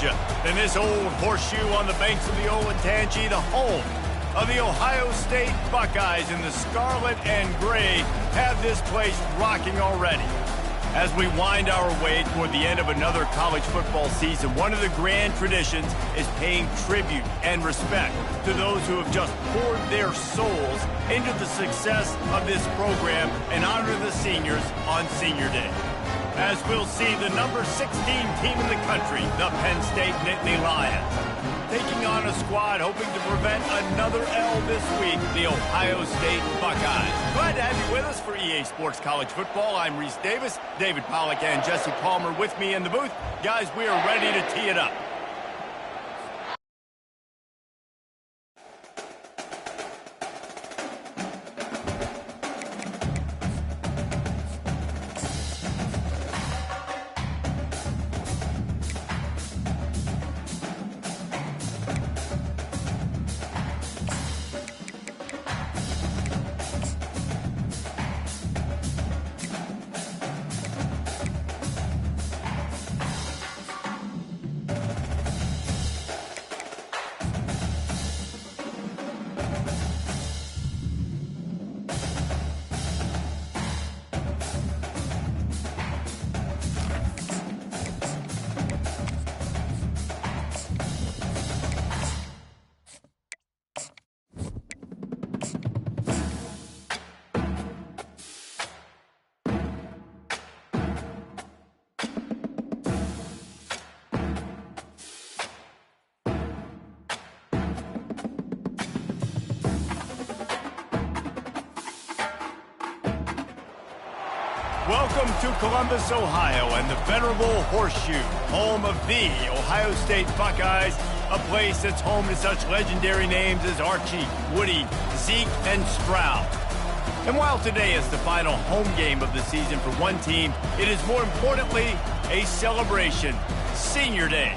Georgia, than this old horseshoe on the banks of the Olentangy, the home of the Ohio State Buckeyes in the scarlet and gray, have this place rocking already. As we wind our way toward the end of another college football season, one of the grand traditions is paying tribute and respect to those who have just poured their souls into the success of this program and honor the seniors on Senior Day. As we'll see the number 16 team in the country, the Penn State Nittany Lions, taking on a squad hoping to prevent another L this week, the Ohio State Buckeyes. Glad to have you with us for EA Sports College Football. I'm Reese Davis, David Pollack and Jesse Palmer with me in the booth. Guys, we are ready to tee it up. Welcome to Columbus, Ohio, and the venerable Horseshoe, home of the Ohio State Buckeyes, a place that's home to such legendary names as Archie, Woody, Zeke, and Stroud. And while today is the final home game of the season for one team, it is more importantly a celebration, Senior Day.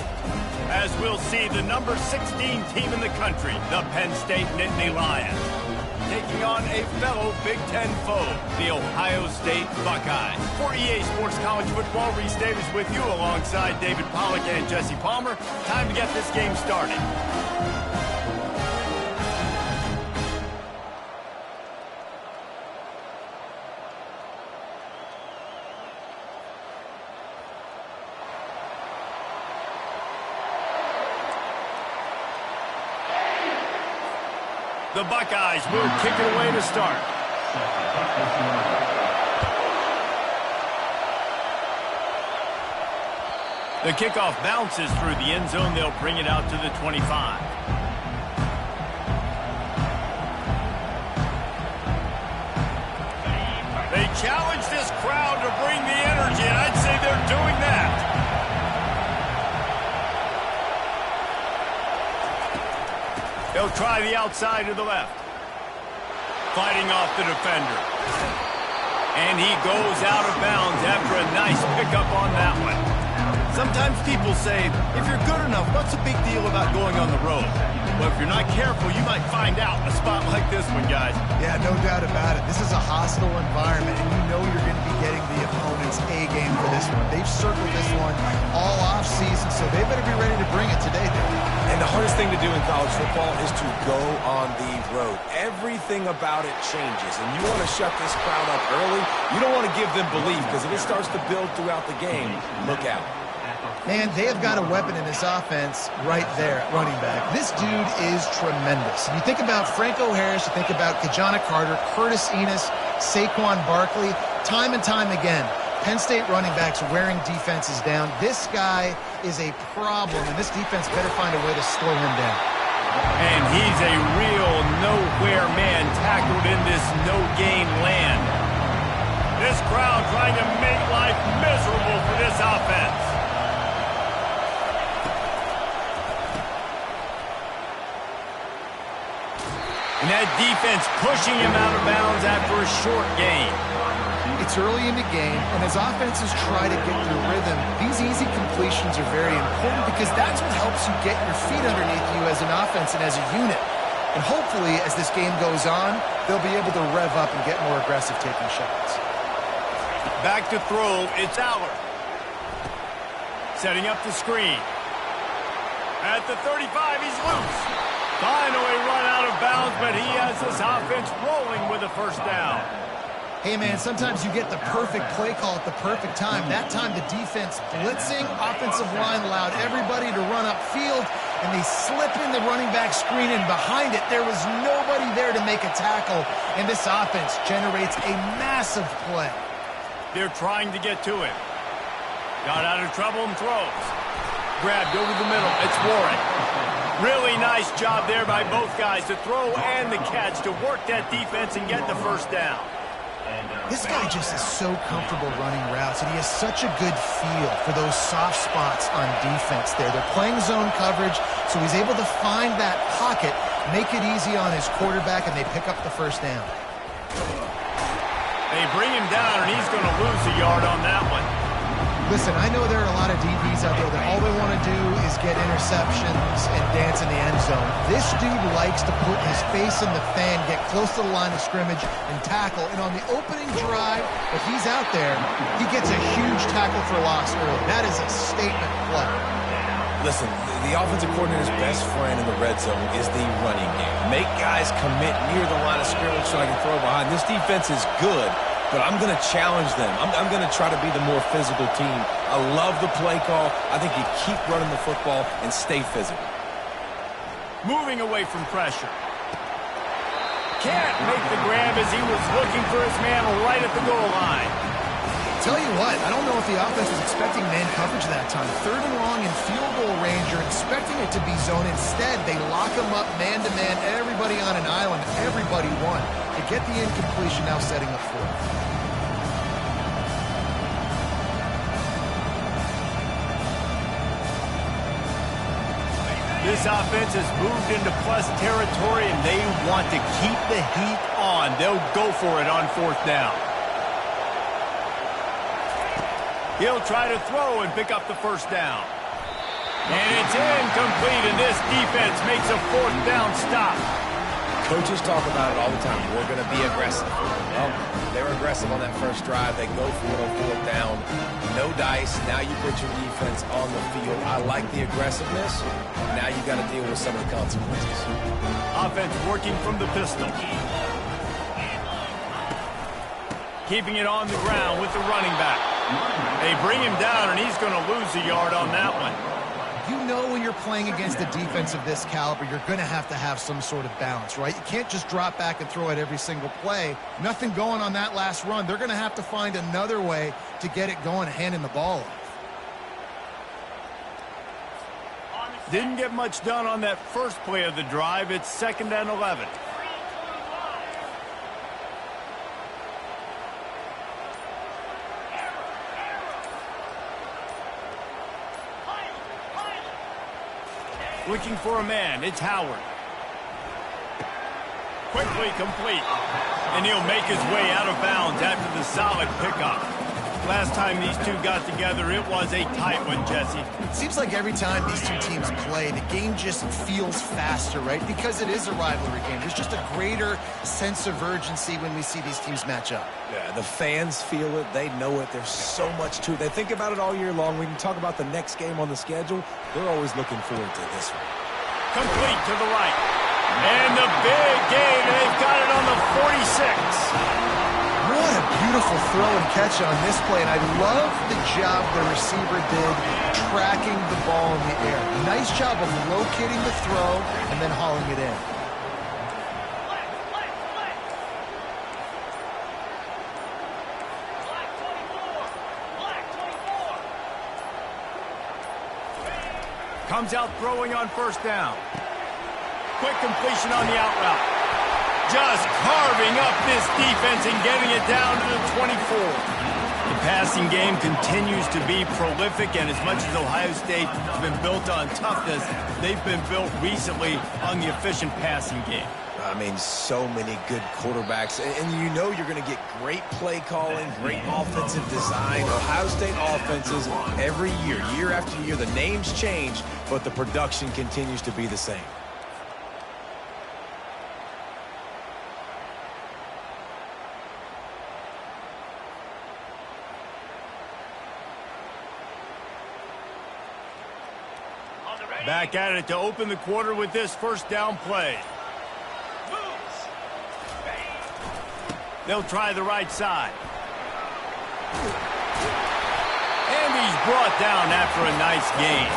As we'll see the number 16 team in the country, the Penn State Nittany Lions, taking on a fellow Big Ten foe, the Ohio State Buckeyes. For EA Sports College Football, Reese Davis with you alongside David Pollack and Jesse Palmer. Time to get this game started. The Buckeyes will kick it away to start. The kickoff bounces through the end zone. They'll bring it out to the 25. They challenge this crowd to bring the energy, and I'd say they're doing that. They'll try the outside to the left. Fighting off the defender. And he goes out of bounds after a nice pickup on that one. Sometimes people say, if you're good enough, what's the big deal about going on the road? Well, if you're not careful, you might find out in a spot like this one, guys. Yeah, no doubt about it. This is a hostile environment, and you know you're going to be getting the opponent's A-game for this one. They've circled this one all off-season, so they better be ready to bring it today, David. And the hardest thing to do in college football is to go on the road. Everything about it changes, and you want to shut this crowd up early. You don't want to give them belief, because if it starts to build throughout the game, look out. Man, they have got a weapon in this offense right there at running back. This dude is tremendous. And you think about Franco Harris, you think about Kajana Carter, Curtis Enos, Saquon Barkley, time and time again, Penn State running backs wearing defenses down. This guy is a problem, and this defense better find a way to slow him down. And he's a real nowhere man tackled in this no-gain land. This crowd trying to make life miserable for this offense. And that defense pushing him out of bounds after a short gain. It's early in the game, and as offenses try to get their rhythm, these easy completions are very important because that's what helps you get your feet underneath you as an offense and as a unit. And hopefully, as this game goes on, they'll be able to rev up and get more aggressive taking shots. Back to throw, it's Aller. Setting up the screen. At the 35, he's loose. Finally run out of bounds, but he has this offense rolling with a first down. Hey, man, sometimes you get the perfect play call at the perfect time. That time, the defense blitzing, offensive line allowed everybody to run upfield, and they slip in the running back screen, and behind it, there was nobody there to make a tackle, and this offense generates a massive play. They're trying to get to him. Got out of trouble and throws. Grabbed over the middle. It's Warren. Really nice job there by both guys to throw and the catch to work that defense and get the first down. This guy just is so comfortable running routes, and he has such a good feel for those soft spots on defense there. They're playing zone coverage, so he's able to find that pocket, make it easy on his quarterback, and they pick up the first down. They bring him down, and he's going to lose a yard on that one. Listen, I know there are a lot of DBs out there that all they want to do is get interceptions and dance in the end zone. This dude likes to put his face in the fan, get close to the line of scrimmage, and tackle. And on the opening drive, if he's out there, he gets a huge tackle for loss early. That is a statement play. Listen, the offensive coordinator's best friend in the red zone is the running game. Make guys commit near the line of scrimmage so I can throw behind. This defense is good, but I'm going to challenge them. I'm going to try to be the more physical team. I love the play call. I think you keep running the football and stay physical. Moving away from pressure. Can't make the grab as he was looking for his man right at the goal line. Tell you what, I don't know if the offense was expecting man coverage that time. 3rd and long in field goal range, you're expecting it to be zone. Instead, they lock him up man-to-man, everybody on an island, everybody won. To get the incompletion, now setting up 4th. This offense has moved into plus territory, and they want to keep the heat on. They'll go for it on 4th down. He'll try to throw and pick up the first down. And it's incomplete, and this defense makes a 4th down stop. Coaches talk about it all the time. We're going to be aggressive. Well, they were aggressive on that first drive. They go for it on 4th down. No dice. Now you put your defense on the field. I like the aggressiveness. Now you got to deal with some of the consequences. Offense working from the pistol. Keeping it on the ground with the running back. They bring him down, and he's going to lose a yard on that one. You know when you're playing against a defense of this caliber, you're going to have some sort of balance, right? You can't just drop back and throw it every single play. Nothing going on that last run. They're going to have to find another way to get it going, handing the ball off. Didn't get much done on that first play of the drive. It's 2nd and 11. Looking for a man. It's Howard. Quickly complete. And he'll make his way out of bounds after the solid pickup. Last time these two got together, it was a tight one, Jesse. It seems like every time these two teams play, the game just feels faster, right? Because it is a rivalry game. There's just a greater sense of urgency when we see these teams match up. Yeah, the fans feel it. They know it. There's so much to it. They think about it all year long. We can talk about the next game on the schedule. They're always looking forward to this one. Complete to the right. And the big game, and they've got it on the 46. What a beautiful throw and catch on this play, and I love the job the receiver did tracking the ball in the air. Nice job of locating the throw and then hauling it in. Comes out throwing on 1st down. Quick completion on the out route. Just carving up this defense and getting it down to the 24. The passing game continues to be prolific, and as much as Ohio State has been built on toughness, they've been built recently on the efficient passing game. I mean, so many good quarterbacks, and you know you're going to get great play calling, great offensive design. Ohio State offenses every year, year after year, the names change, but the production continues to be the same. Back at it to open the quarter with this first down play. They'll try the right side. And he's brought down after a nice gain.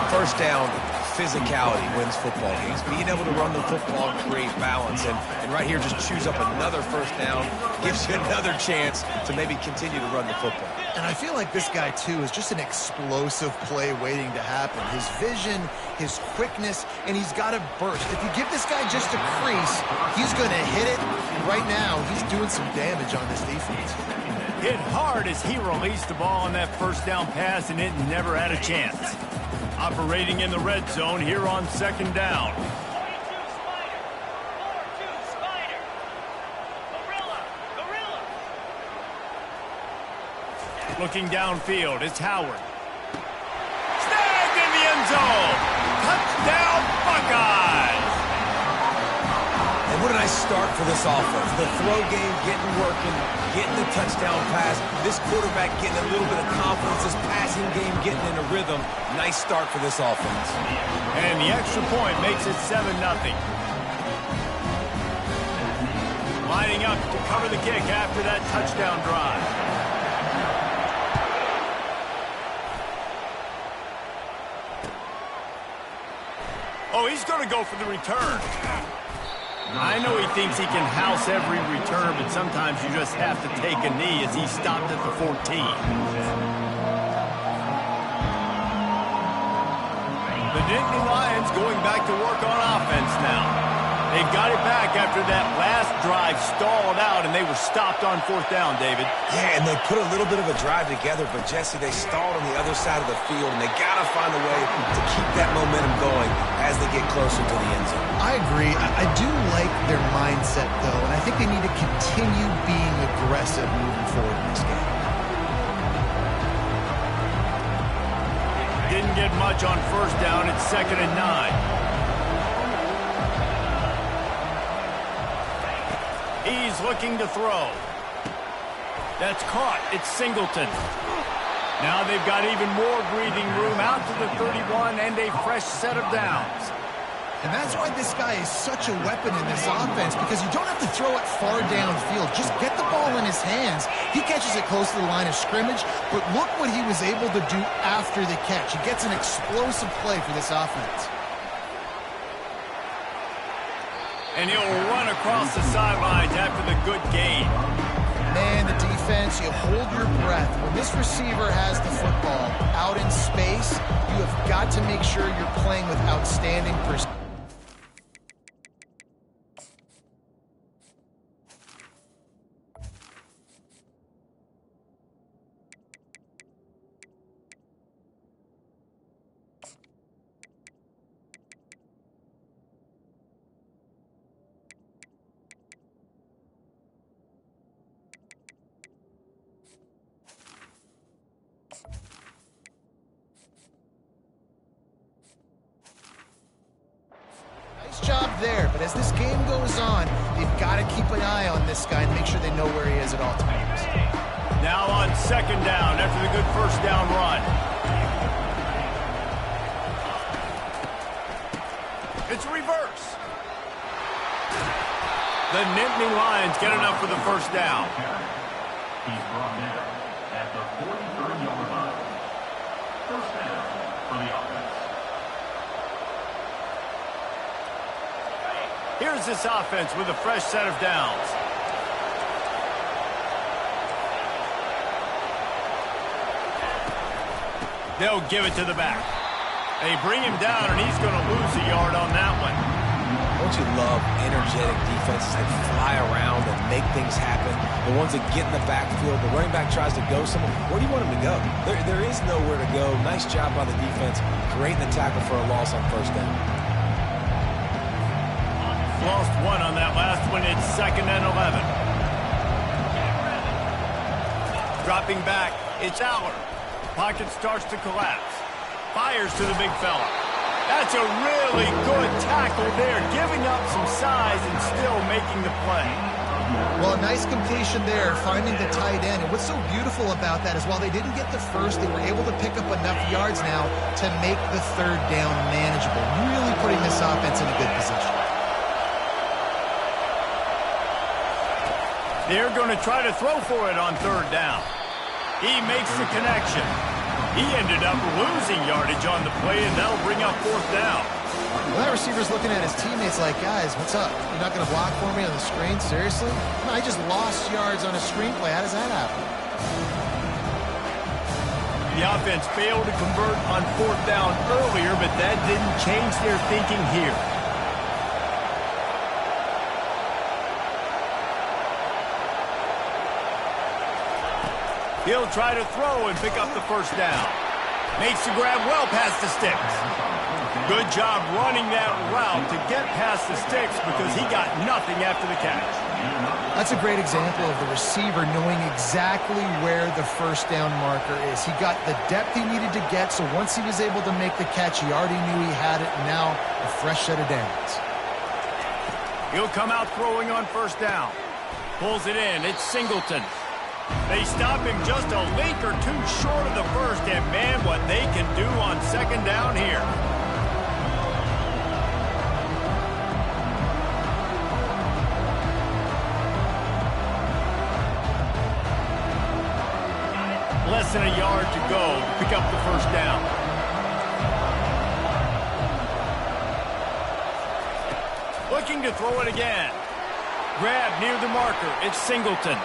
First down, physicality wins football games. Being able to run the football and create balance. And right here, just choose up another first down. Gives you another chance to maybe continue to run the football. And I feel like this guy, too, is just an explosive play waiting to happen. His vision, his quickness, and he's got a burst. If you give this guy just a crease, he's going to hit it. Right now, he's doing some damage on this defense. Hit hard as he released the ball on that first down pass, and it never had a chance. Operating in the red zone here on second down. Looking downfield, it's Howard. Snagged in the end zone. Touchdown, Buckeyes. And what a nice start for this offense. The throw game getting working, getting the touchdown pass. This quarterback getting a little bit of confidence. This passing game getting in a rhythm. Nice start for this offense. And the extra point makes it 7-0. Lining up to cover the kick after that touchdown drive. Oh, he's going to go for the return. I know he thinks he can house every return, but sometimes you just have to take a knee as he stopped at the 14. The Nittany Lions going back to work on offense now. They got it back after that last drive stalled out, and they were stopped on fourth down, David. Yeah, and they put a little bit of a drive together, but, Jesse, they stalled on the other side of the field, and they got to find a way to keep that momentum going as they get closer to the end zone. I agree. I do like their mindset, though, and I think they need to continue being aggressive moving forward in this game. Didn't get much on first down. It's 2nd and 9. He's looking to throw. That's caught. It's Singleton. Now they've got even more breathing room out to the 31 and a fresh set of downs. And that's why this guy is such a weapon in this offense, because you don't have to throw it far downfield. Just get the ball in his hands. He catches it close to the line of scrimmage, but look what he was able to do after the catch. He gets an explosive play for this offense. And he'll run across the sidelines after the good gain. Man, the defense, you hold your breath. When this receiver has the football out in space, you have got to make sure you're playing with outstanding precision. Job there, but as this game goes on, they've got to keep an eye on this guy and make sure they know where he is at all times. Now on second down after the good first down run. It's a reverse. The Nittany Lions get enough for the first down. He's brought down at the 43-yard line. First down for the offense. Here's this offense with a fresh set of downs. They'll give it to the back. They bring him down, and he's going to lose a yard on that one. Don't you love energetic defenses that fly around and make things happen? The ones that get in the backfield, the running back tries to go somewhere. Where do you want him to go? There is nowhere to go. Nice job by the defense, creating the tackle for a loss on first down. Lost one on that last one. It's 2nd and 11. Dropping back, it's Aller. Pocket starts to collapse. Fires to the big fella. That's a really good tackle there, giving up some size and still making the play. Well, a nice completion there, finding the tight end. And what's so beautiful about that is while they didn't get the first, they were able to pick up enough yards now to make the third down manageable, really putting this offense in a good position. They're going to try to throw for it on third down. He makes the connection. He ended up losing yardage on the play, and that'll bring up fourth down. Well, that receiver's looking at his teammates like, guys, what's up? You're not going to block for me on the screen? Seriously? No, I just lost yards on a screenplay. How does that happen? The offense failed to convert on fourth down earlier, but that didn't change their thinking here. He'll try to throw and pick up the first down. Makes the grab well past the sticks. Good job running that route to get past the sticks because he got nothing after the catch. That's a great example of the receiver knowing exactly where the first down marker is. He got the depth he needed to get, so once he was able to make the catch, he already knew he had it, and now a fresh set of downs. He'll come out throwing on first down. Pulls it in. It's Singleton. They stop him just a link or two short of the first, and man, what they can do on second down here. Less than a yard to go to pick up the first down. Looking to throw it again. Grab near the marker. It's Singleton.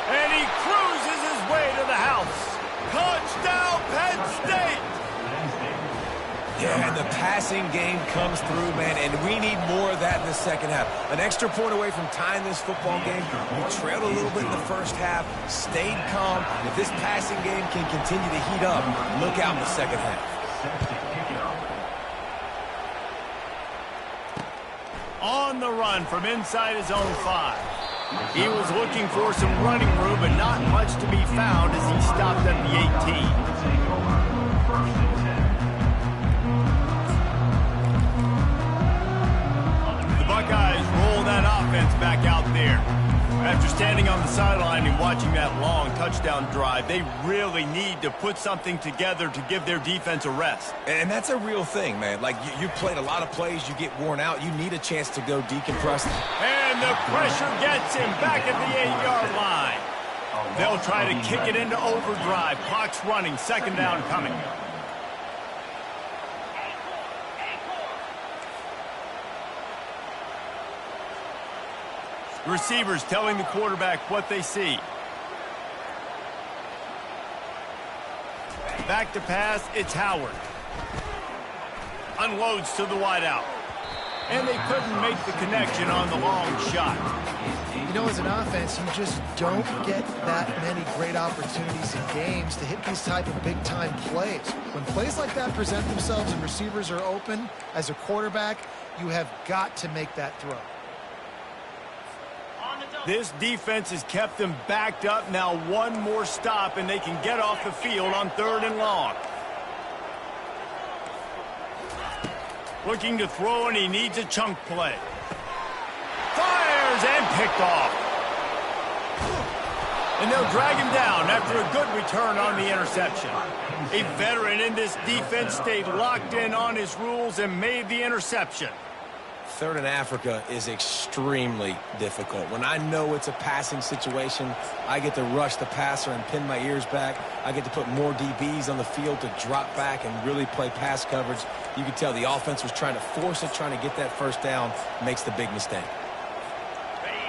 And he cruises his way to the house. Touchdown, Penn State! Yeah, and the passing game comes through, man, and we need more of that in the second half. An extra point away from tying this football game. You trailed a little bit in the first half, stayed calm. If this passing game can continue to heat up, look out in the second half. On the run from inside his own 5. He was looking for some running room, but not much to be found as he stopped at the 18. The Buckeyes roll that offense back out there. After standing on the sideline and watching that long touchdown drive, they really need to put something together to give their defense a rest. And that's a real thing, man. Like, you played a lot of plays, you get worn out, you need a chance to go decompress. And the pressure gets him back at the 8-yard line. They'll try to kick it into overdrive. Clock's running, second down coming. The receivers telling the quarterback what they see. Back to pass, it's Howard. Unloads to the wideout. And they couldn't make the connection on the long shot. You know, as an offense, you just don't get that many great opportunities in games to hit these type of big-time plays. When plays like that present themselves and receivers are open, as a quarterback, you have got to make that throw. This defense has kept them backed up. Now one more stop, and they can get off the field on third and long. Looking to throw, and he needs a chunk play. Fires and picked off. And they'll drag him down after a good return on the interception. A veteran in this defense stayed locked in on his rules and made the interception. Third in Africa is extremely difficult. When I know it's a passing situation, I get to rush the passer and pin my ears back. I get to put more DBs on the field to drop back and really play pass coverage. You can tell the offense was trying to force it, trying to get that first down, makes the big mistake.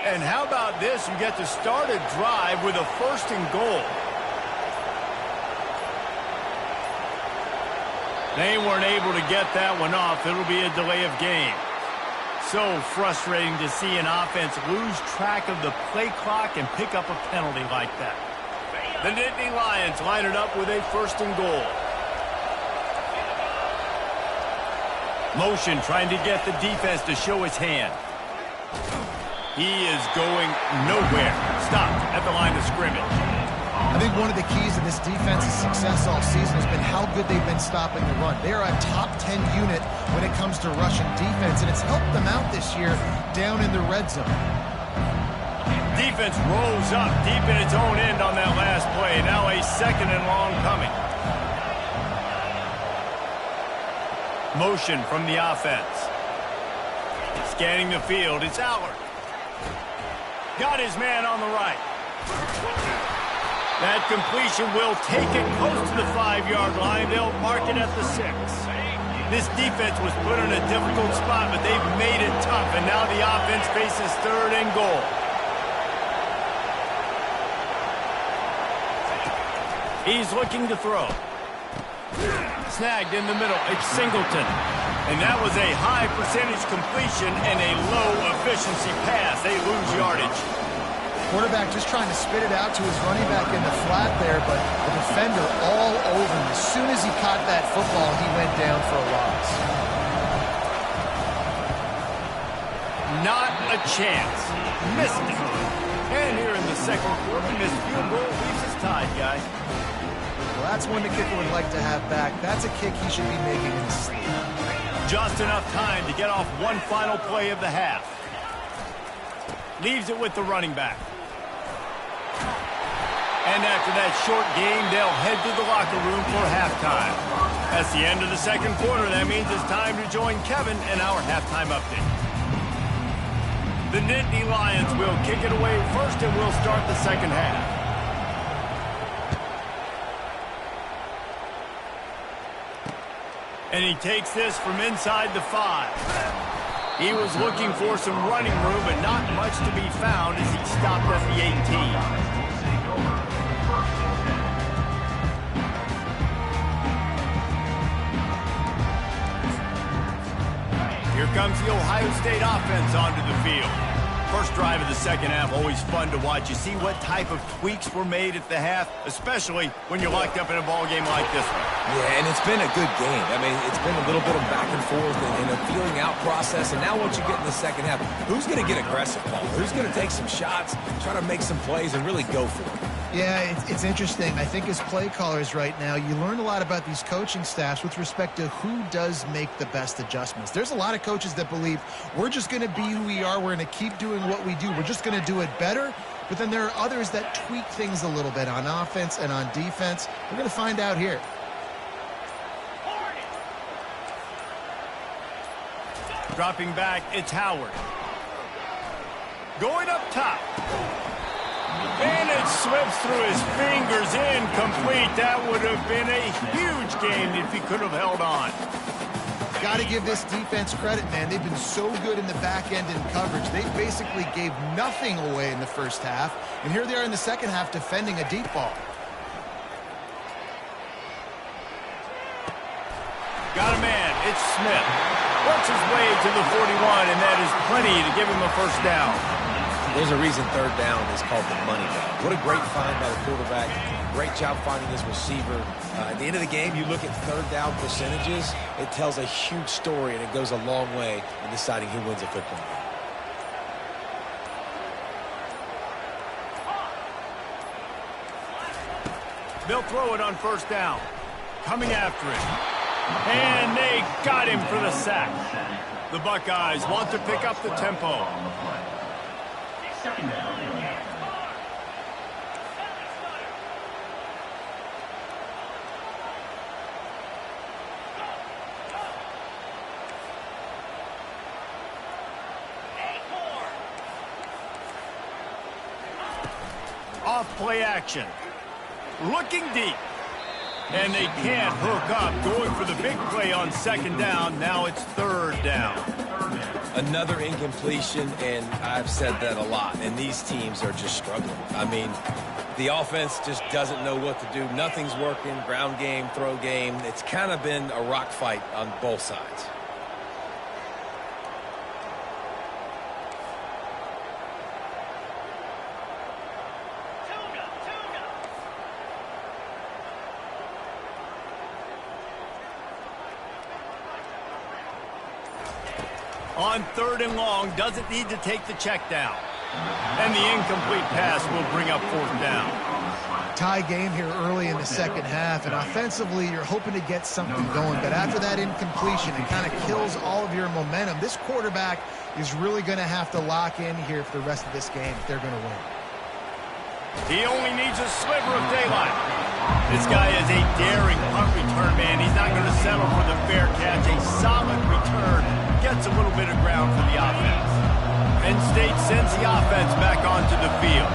And how about this? You get to start a drive with a first and goal. They weren't able to get that one off. It'll be a delay of game. So frustrating to see an offense lose track of the play clock and pick up a penalty like that. The Nittany Lions line it up with a first and goal. Motion trying to get the defense to show his hand. He is going nowhere. Stopped at the line of scrimmage. I think one of the keys to this defense's success all season has been how good they've been stopping the run. They are a top 10 unit when it comes to rushing defense, and it's helped them out this year down in the red zone. defense rolls up deep in its own end on that last play. Now a 2nd and long coming. Motion from the offense. Scanning the field, it's Allard. Got his man on the right. That completion will take it close to the 5-yard line. They'll mark it at the 6. This defense was put in a difficult spot, but they've made it tough, and now the offense faces 3rd and goal. He's looking to throw. Snagged in the middle. It's Singleton. And that was a high percentage completion and a low efficiency pass. They lose yardage. Quarterback just trying to spit it out to his running back in the flat there, but the defender all over him. As soon as he caught that football, he went down for a loss. Not a chance. Missed it. And here in the 2nd quarter, missed field goal leaves us tied, guys. Well, that's one the kicker would like to have back. That's a kick he should be making in his sleep. Just enough time to get off one final play of the half. Leaves it with the running back. And after that short game, they'll head to the locker room for halftime. That's the end of the 2nd quarter. That means it's time to join Kevin in our halftime update. The Nittany Lions will kick it away first, and we'll start the 2nd half. And he takes this from inside the 5. He was looking for some running room, but not much to be found as he stopped at the 18. Here comes the Ohio State offense onto the field. First drive of the 2nd half, always fun to watch. You see what type of tweaks were made at the half, especially when you're locked up in a ball game like this one. Yeah, and it's been a good game. I mean, it's been a little bit of back and forth and a feeling out process. And now once you get in the 2nd half, who's going to get aggressive, Paul? Who's going to take some shots, try to make some plays, and really go for it? Yeah, it's interesting. I think as play callers right now, you learn a lot about these coaching staffs with respect to who does make the best adjustments. There's a lot of coaches that believe we're just going to be who we are. We're going to keep doing what we do. We're just going to do it better. But then there are others that tweak things a little bit on offense and on defense. We're going to find out here. Dropping back, it's Howard. Going up top. And it slips through his fingers, incomplete. That would have been a huge game if he could have held on. Got to give this defense credit, man. They've been so good in the back end in coverage. They basically gave nothing away in the 1st half. And here they are in the 2nd half defending a deep ball. Got a man. It's Smith. Works his way to the 41, and that is plenty to give him a 1st down. There's a reason 3rd down is called the money down. What a great find by the quarterback. Great job finding his receiver. At the end of the game, you look at 3rd down percentages. It tells a huge story, and it goes a long way in deciding who wins a football game. They'll throw it on 1st down. Coming after it. And they got him for the sack. The Buckeyes want to pick up the tempo. Off play action. Looking deep. And they can't hook up. Going for the big play on 2nd down. Now it's 3rd down. Another incompletion, and I've said that a lot, and these teams are just struggling. I mean, the offense just doesn't know what to do. Nothing's working. Ground game, throw game. It's kind of been a rock fight on both sides. On 3rd and long, doesn't need to take the check down. And the incomplete pass will bring up 4th down. tie game here early in the second half, and offensively you're hoping to get something going, but after that incompletion, it kind of kills all of your momentum. This quarterback is really going to have to lock in here for the rest of this game if they're going to win. He only needs a sliver of daylight. This guy is a daring punt return man. He's not going to settle for the fair catch. A solid return gets a little bit of ground for the offense. Penn State sends the offense back onto the field.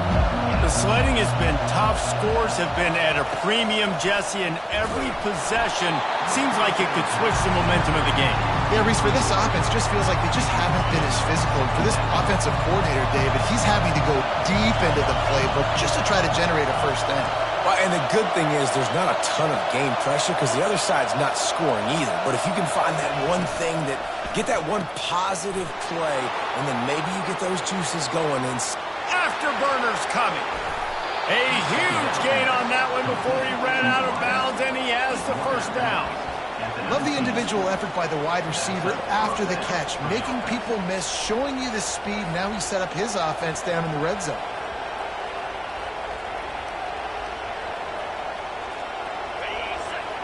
The sledding has been tough. Scores have been at a premium, Jesse, and every possession seems like it could switch the momentum of the game. Yeah, Reese, for this offense, just feels like they just haven't been as physical. For this offensive coordinator, David, he's having to go deep into the playbook just to try to generate a first down. Well, and the good thing is there's not a ton of game pressure because the other side's not scoring either. But if you can find that one thing that, get that one positive play, and then maybe you get those juices going. And Afterburners coming. A huge gain on that one before he ran out of bounds, and he has the first down. Love the individual effort by the wide receiver after the catch, making people miss, showing you the speed. Now he set up his offense down in the red zone.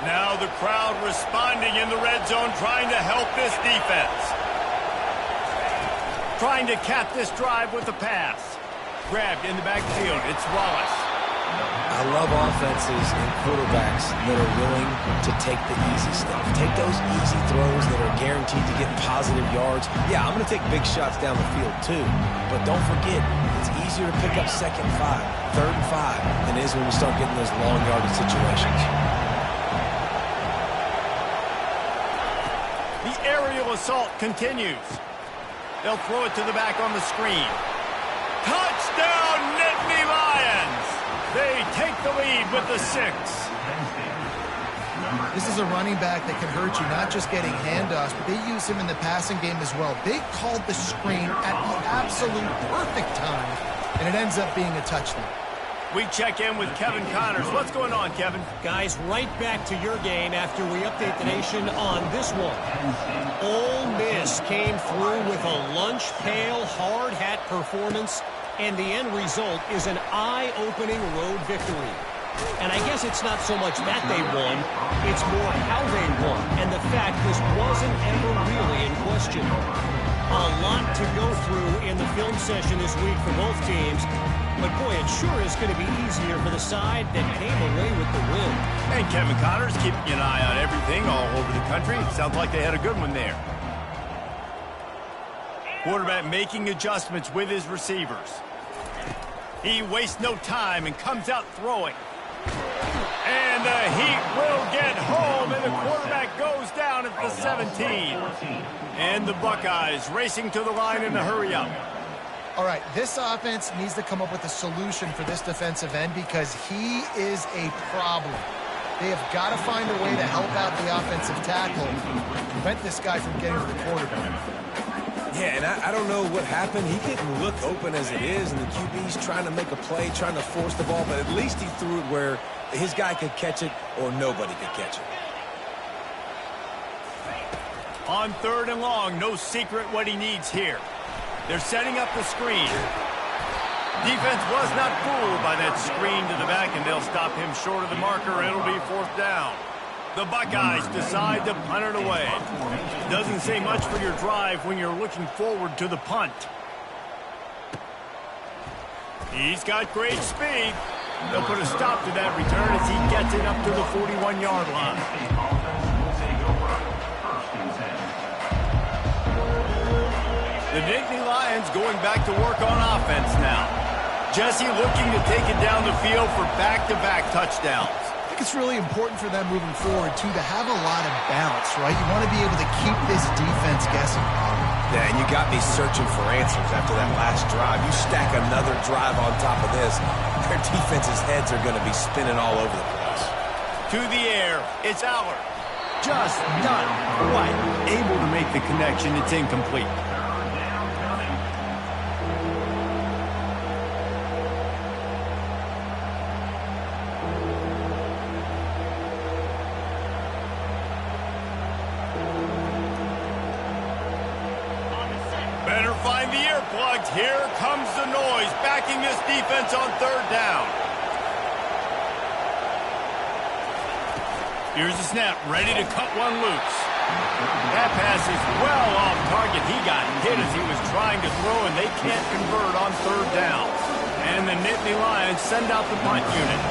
Now the crowd responding in the red zone, trying to help this defense. Trying to cap this drive with a pass. Grabbed in the backfield. It's Wallace. I love offenses and quarterbacks that are willing to take the easy stuff. Take those easy throws that are guaranteed to get positive yards. Yeah, I'm going to take big shots down the field too. But don't forget, it's easier to pick up 2nd and 5, 3rd and 5 than it is when we start getting those long yardage situations. The aerial assault continues. They'll throw it to the back on the screen. Touchdown, Nittany Lions! They take the lead with the 6. This is a running back that can hurt you, not just getting handoffs, but they use him in the passing game as well. They called the screen at the absolute perfect time, and it ends up being a touchdown. We check in with Kevin Connors. What's going on, Kevin? Guys, right back to your game after we update the nation on this one. Ole Miss came through with a lunch pail hard hat performance, and the end result is an eye-opening road victory. And I guess it's not so much that they won, it's more how they won, and the fact this wasn't ever really in question. A lot to go through in the film session this week for both teams, but boy, it sure is going to be easier for the side that came away with the win. And Kevin Connors keeping an eye on everything all over the country. Sounds like they had a good one there. Quarterback making adjustments with his receivers. He wastes no time and comes out throwing. And the Heat will get home, and the quarterback goes down at the 17. And the Buckeyes racing to the line in a hurry up. All right, this offense needs to come up with a solution for this defensive end because he is a problem. They have got to find a way to help out the offensive tackle, prevent this guy from getting to the quarterback. Yeah, and I don't know what happened. He didn't look open as it is, and the QB's trying to make a play, trying to force the ball, but at least he threw it where his guy could catch it or nobody could catch it. On 3rd and long, no secret what he needs here. They're setting up the screen. Defense was not fooled by that screen to the back, and they'll stop him short of the marker. It'll be 4th down. The Buckeyes decide to punt it away. Doesn't say much for your drive when you're looking forward to the punt. He's got great speed. They'll put a stop to that return as he gets it up to the 41-yard line. The Nittany Lions going back to work on offense now. Jesse looking to take it down the field for back-to-back touchdowns. I think it's really important for them moving forward, too, to have a lot of balance, right? You want to be able to keep this defense guessing. Yeah, and you got me searching for answers after that last drive. You stack another drive on top of this, their defense's heads are going to be spinning all over the place. To the air, it's Allard. Just not quite able to make the connection. It's incomplete. Better find the earplugs. Here comes the noise, backing this defense on 3rd down. Here's the snap, ready to cut one loose. That pass is well off target. He got hit as he was trying to throw, and they can't convert on third down. And the Nittany Lions send out the punt unit.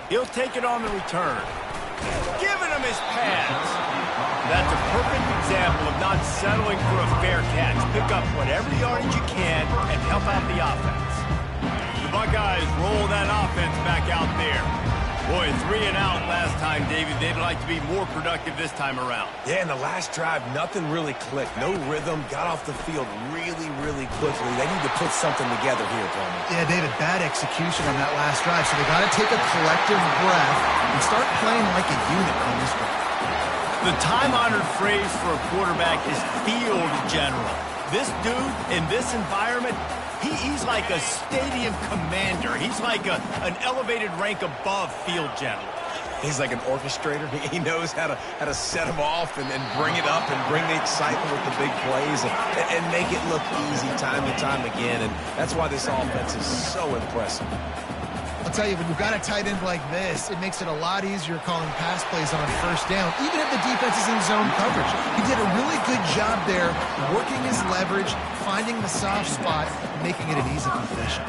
He'll take it on the return. Giving him his pass. That's a perfect example of not settling for a fair catch. Pick up whatever yardage you can and help out the offense. The Buckeyes roll that offense back out there. Boy, 3 and out last time, David. They'd like to be more productive this time around. Yeah, in the last drive, nothing really clicked. No rhythm. Got off the field really, really quickly. They need to put something together here, Tony. Yeah, David, bad execution on that last drive. So they got to take a collective breath and start playing like a unit on this one. The time-honored phrase for a quarterback is field general. This dude, in this environment, he's like a stadium commander. He's like an elevated rank above field general. He's like an orchestrator. He knows how to set them off and bring it up and bring the excitement with the big plays and make it look easy time and time again. And that's why this offense is so impressive. I'll tell you, when you've got a tight end like this, it makes it a lot easier calling pass plays on first down, even if the defense is in zone coverage. He did a really good job there, working his leverage, finding the soft spot, making it an easy completion.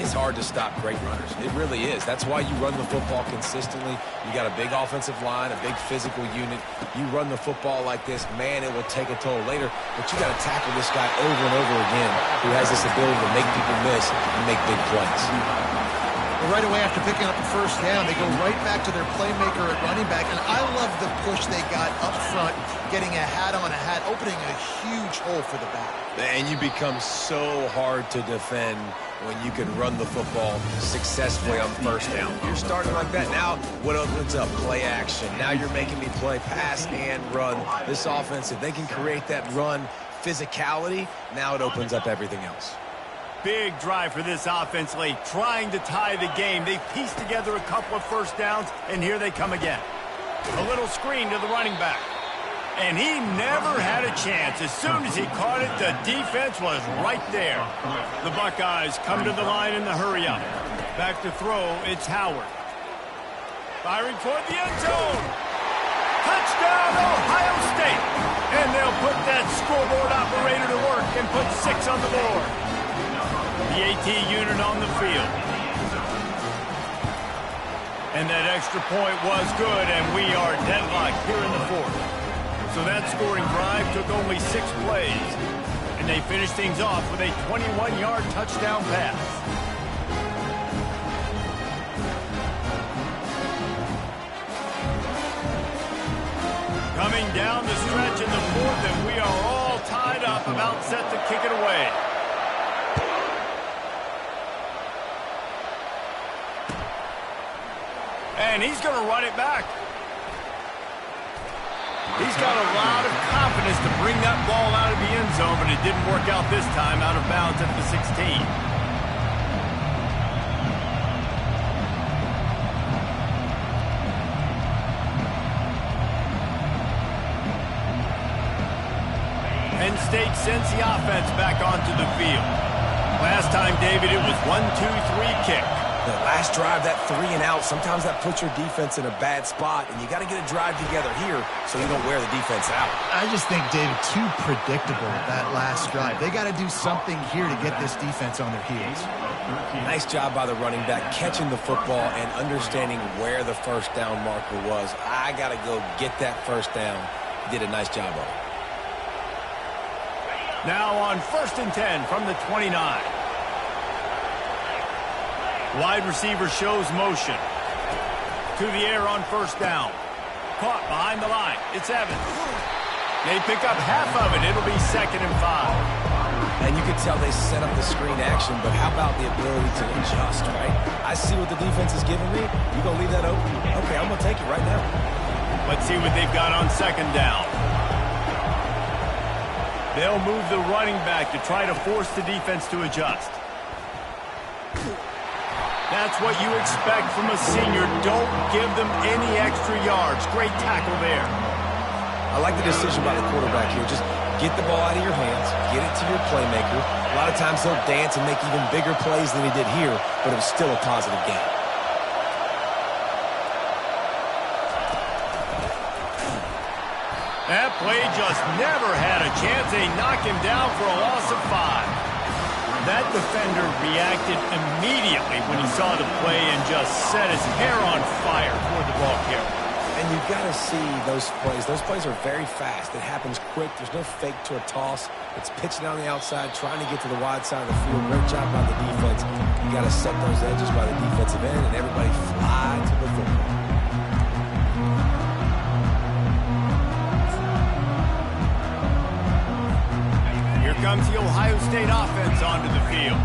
It's hard to stop great runners. It really is. That's why you run the football consistently. You got a big offensive line, a big physical unit. You run the football like this, man, it will take a toll later. But you got to tackle this guy over and over again who has this ability to make people miss and make big plays. Well, right away after picking up the first down, they go right back to their playmaker at running back. And I love the push they got up front, getting a hat on a hat, opening a huge hole for the back. And you become so hard to defend when you can run the football successfully on first down. You're starting like that. Now, what opens up? Play action. Now you're making me play pass and run. This offense, if they can create that run physicality, now it opens up everything else. Big drive for this offense late, trying to tie the game. They pieced together a couple of first downs, and here they come again. A little screen to the running back. And he never had a chance. As soon as he caught it, the defense was right there. The Buckeyes come to the line in the hurry-up. Back to throw, it's Howard. Firing toward the end zone. Touchdown, Ohio State. And they'll put that scoreboard operator to work and put 6 on the board. The AT unit on the field. And that extra point was good, and we are deadlocked here in the fourth. So that scoring drive took only 6 plays, and they finished things off with a 21-yard touchdown pass. Coming down the stretch in the fourth, and we are all tied up, about set to kick it away. And he's going to run it back. He's got a lot of confidence to bring that ball out of the end zone, but it didn't work out this time, out of bounds at the 16. Penn State sends the offense back onto the field. Last time, David, it was 1-2-3 kick. The last drive, that 3 and out, sometimes that puts your defense in a bad spot, and you got to get a drive together here so you don't wear the defense out. I just think, David, too predictable that last drive. They got to do something here to get this defense on their heels. Nice job by the running back, catching the football and understanding where the first down marker was. I got to go get that first down. He did a nice job of it. Now on 1st and 10 from the 29. Wide receiver shows motion. To the air on first down. Caught behind the line. It's Evans. They pick up half of it. It'll be 2nd and 5. And you can tell they set up the screen action, but how about the ability to adjust, right? I see what the defense is giving me. You going to leave that open? Okay, I'm going to take it right now. Let's see what they've got on 2nd down. They'll move the running back to try to force the defense to adjust. That's what you expect from a senior. Don't give them any extra yards. Great tackle there. I like the decision by the quarterback here. Just get the ball out of your hands, get it to your playmaker. A lot of times he'll dance and make even bigger plays than he did here, but it was still a positive game. That play just never had a chance. They knock him down for a loss of 5. That defender reacted immediately when he saw the play and just set his hair on fire toward the ball carrier. And you've got to see those plays. Those plays are very fast. It happens quick. There's no fake to a toss. It's pitching on the outside, trying to get to the wide side of the field. Great job by the defense. You got to set those edges by the defensive end, and everybody fly to the football. Comes the Ohio State offense onto the field.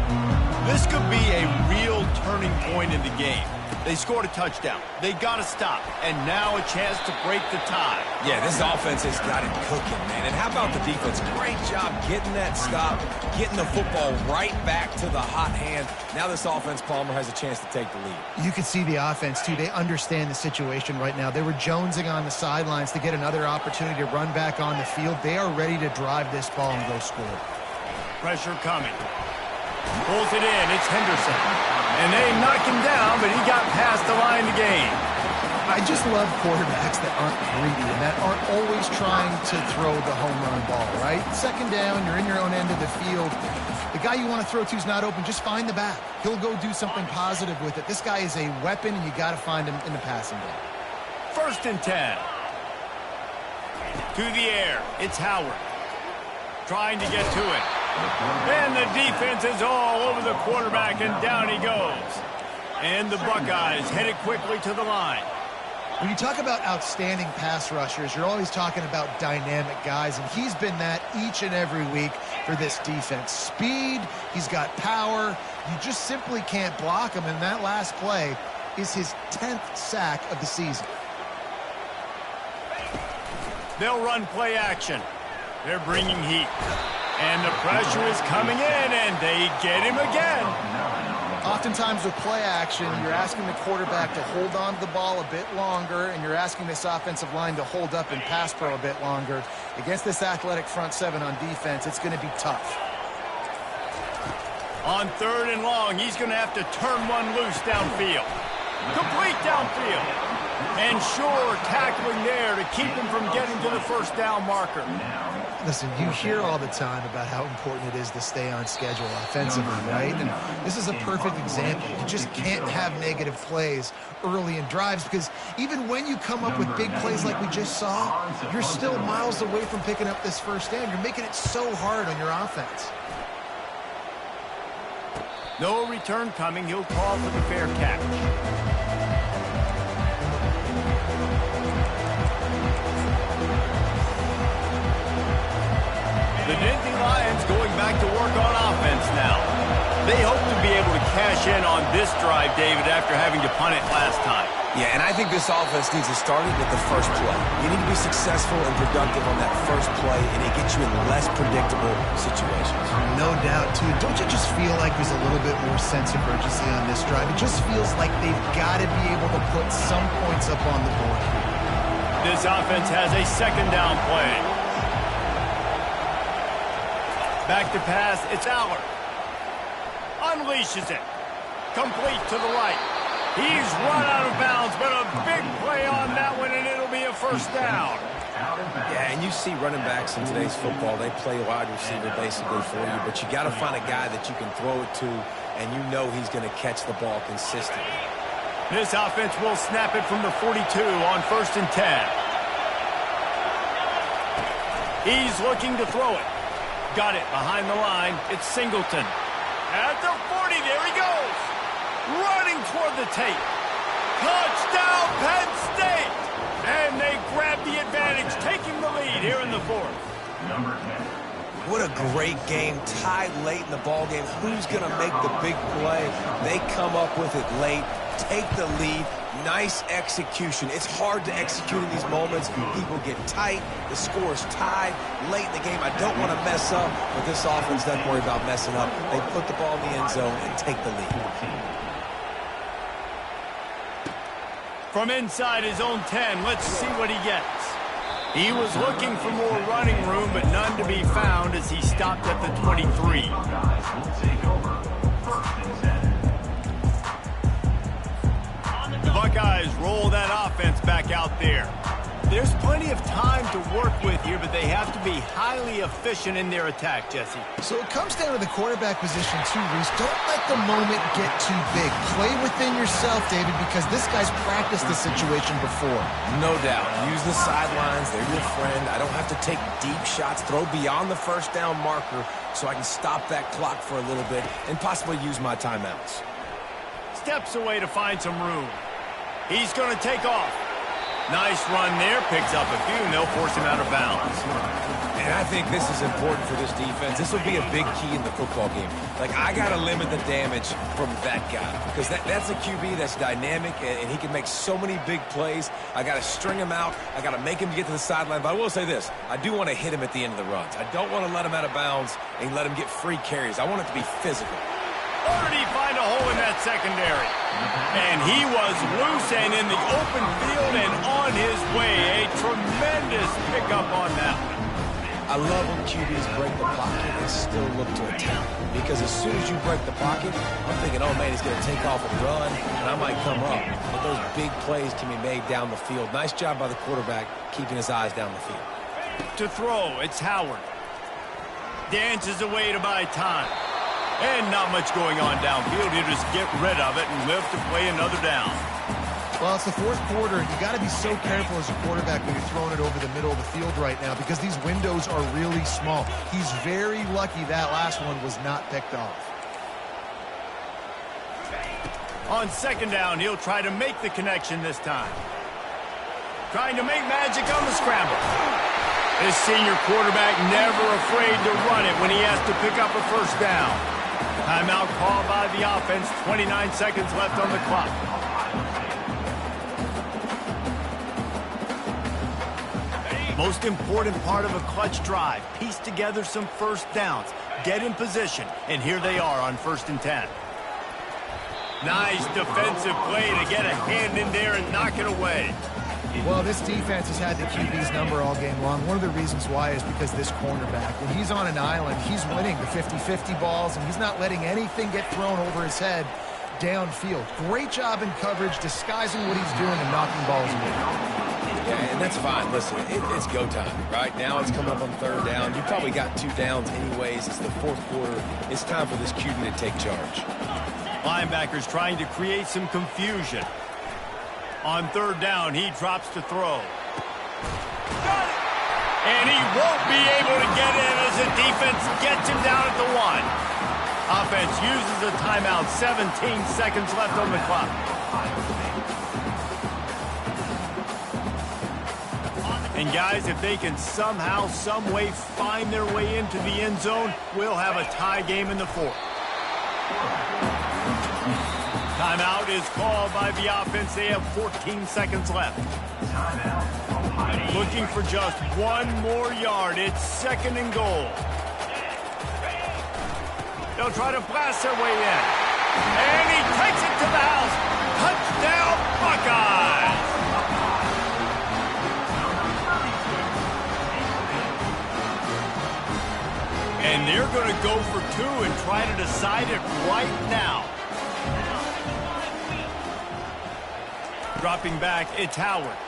This could be a real turning point in the game. They scored a touchdown. They got to stop. And now a chance to break the tie. Yeah, this offense has got it cooking, man. And how about the defense? Great job getting that stop, getting the football right back to the hot hand. Now this offense, Palmer, has a chance to take the lead. You can see the offense, too. They understand the situation right now. They were jonesing on the sidelines to get another opportunity to run back on the field. They are ready to drive this ball and go score. Pressure coming. Pulls it in. It's Henderson. And they knock him down, but he got past the line to gain. I just love quarterbacks that aren't greedy and that aren't always trying to throw the home run ball, right? Second down, you're in your own end of the field. The guy you want to throw to is not open. Just find the back. He'll go do something positive with it. This guy is a weapon, and you got to find him in the passing game. 1st and 10. To the air. It's Howard. Trying to get to it. And the defense is all over the quarterback, and down he goes. And the Buckeyes headed quickly to the line. When you talk about outstanding pass rushers, you're always talking about dynamic guys, and he's been that each and every week for this defense. Speed, he's got power. You just simply can't block him, and that last play is his 10th sack of the season. They'll run play action. They're bringing heat. And the pressure is coming in, and they get him again. Oftentimes with play action, you're asking the quarterback to hold on to the ball a bit longer, and you're asking this offensive line to hold up and pass pro a bit longer. Against this athletic front seven on defense, it's going to be tough. On 3rd and long, he's going to have to turn one loose downfield. Complete downfield. And sure, tackling there to keep him from getting to the first down marker. Listen, you hear all the time about how important it is to stay on schedule offensively, right? And this is a perfect example. You just can't have negative plays early in drives because even when you come up with big plays like we just saw, you're still miles away from picking up this first down. You're making it so hard on your offense. No return coming. He'll call for the fair catch. The Nittany Lions going back to work on offense now. They hope to be able to cash in on this drive, David, after having to punt it last time. Yeah, and I think this offense needs to start it with the first play. You need to be successful and productive on that first play, and it gets you in less predictable situations. No doubt, too. Don't you just feel like there's a little bit more sense of urgency on this drive? It just feels like they've got to be able to put some points up on the board. This offense has a 2nd down play. Back to pass, it's Allard. Unleashes it. Complete to the right. He's run out of bounds, but a big play on that one, and it'll be a first down. Yeah, and you see running backs in today's football, they play wide receiver basically for you, but you got to find a guy that you can throw it to, and you know he's going to catch the ball consistently. This offense will snap it from the 42 on 1st and 10. He's looking to throw it. Got it behind the line. It's Singleton. At the 40, there he goes. Running toward the tape. Touchdown, Penn State. And they grab the advantage, taking the lead here in the 4th. What a great game. Tied late in the ball game. Who's going to make the big play? They come up with it late. Take the lead. Nice execution. It's hard to execute in these moments. People get tight. The score is tied late in the game. I don't want to mess up, but this offense doesn't worry about messing up. They put the ball in the end zone and take the lead. From inside his own 10, let's see what he gets. He was looking for more running room, but none to be found as he stopped at the 23. The Buckeyes roll that offense back out there. There's plenty of time to work with here, but they have to be highly efficient in their attack, Jesse. So it comes down to the quarterback position too, Reese. Don't let the moment get too big. Play within yourself, David, because this guy's practiced this situation before. No doubt. Use the sidelines. They're your friend. I don't have to take deep shots, throw beyond the first down marker so I can stop that clock for a little bit and possibly use my timeouts. Steps away to find some room. He's going to take off. Nice run there. Picks up a few, and they'll force him out of bounds. And I think this is important for this defense. This will be a big key in the football game. Like, I got to limit the damage from that guy because that's a QB that's dynamic, and he can make so many big plays. I got to string him out. I got to make him get to the sideline. But I will say this. I do want to hit him at the end of the runs. I don't want to let him out of bounds and let him get free carries. I want it to be physical. Or did he find a hole in that secondary? And he was loose and in the open field and on his way. A tremendous pickup on that one. I love when QBs break the pocket and still look to attack. Because as soon as you break the pocket, I'm thinking, oh, man, he's going to take off and run, and I might come up. But those big plays can be made down the field. Nice job by the quarterback keeping his eyes down the field. To throw, it's Howard. Dances away to buy time. And not much going on downfield. He'll just get rid of it and live to play another down. Well, it's the fourth quarter. You got to be so careful as a quarterback when you're throwing it over the middle of the field right now because these windows are really small. He's very lucky that last one was not picked off. On second down, he'll try to make the connection this time. Trying to make magic on the scramble. This senior quarterback never afraid to run it when he has to pick up a first down. Timeout called by the offense. 29 seconds left on the clock. Most important part of a clutch drive. Piece together some first downs. Get in position. And here they are on 1st and 10. Nice defensive play to get a hand in there and knock it away. Well, this defense has had the QB's number all game long. One of the reasons why is because this cornerback, when he's on an island, he's winning the 50-50 balls, and he's not letting anything get thrown over his head downfield. Great job in coverage, disguising what he's doing and knocking balls away. Yeah, and that's fine. Listen, it's go time. Right now it's coming up on third down. You probably got 2 downs anyways. It's the fourth quarter. It's time for this QB to take charge. Linebackers trying to create some confusion. On third down, he drops to throw. And he won't be able to get in as the defense gets him down at the 1. Offense uses a timeout. 17 seconds left on the clock. And guys, if they can somehow, some way find their way into the end zone, we'll have a tie game in the 4th. Timeout is called by the offense. They have 14 seconds left. Looking for just 1 more yard. It's 2nd and goal. They'll try to blast their way in. And he takes it to the house. Touchdown, Buckeyes! And they're going to go for 2 and try to decide it right now. Dropping back, it's Howard.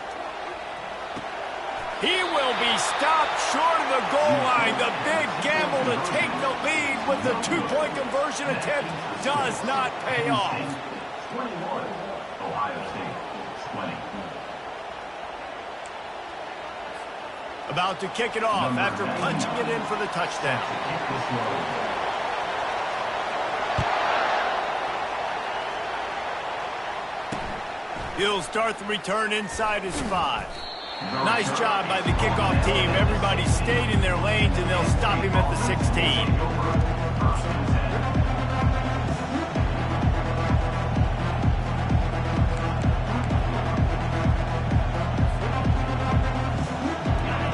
He will be stopped short of the goal line. The big gamble to take the lead with the 2-point conversion attempt does not pay off. 21, Ohio State, 20. About to kick it off after punching it in for the touchdown. He'll start the return inside his 5. Nice job by the kickoff team. Everybody stayed in their lanes, and they'll stop him at the 16.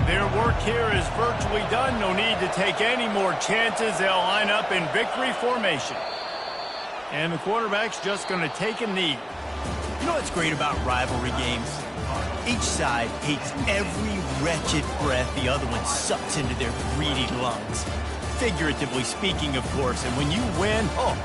Their work here is virtually done. No need to take any more chances. They'll line up in victory formation. And the quarterback's just going to take a knee. You know what's great about rivalry games? Each side hates every wretched breath the other one sucks into their greedy lungs. Figuratively speaking, of course, and when you win, oh,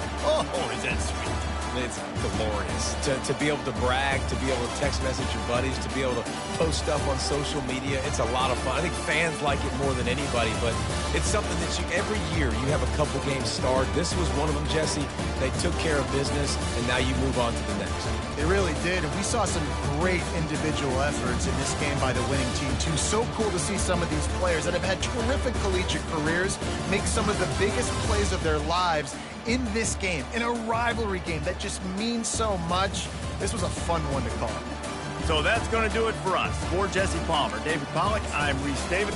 is that sweet. It's glorious to be able to brag, to be able to text message your buddies, to be able to post stuff on social media. It's a lot of fun. I think fans like it more than anybody, but it's something that every year you have a couple games start. This was one of them, Jesse. They took care of business, and now you move on to the next. They really did, and we saw some great individual efforts in this game by the winning team, too. So cool to see some of these players that have had terrific collegiate careers make some of the biggest plays of their lives in this game, in a rivalry game that just means so much. This was a fun one to call. So that's going to do it for us. For Jesse Palmer, David Pollack, I'm Reese David.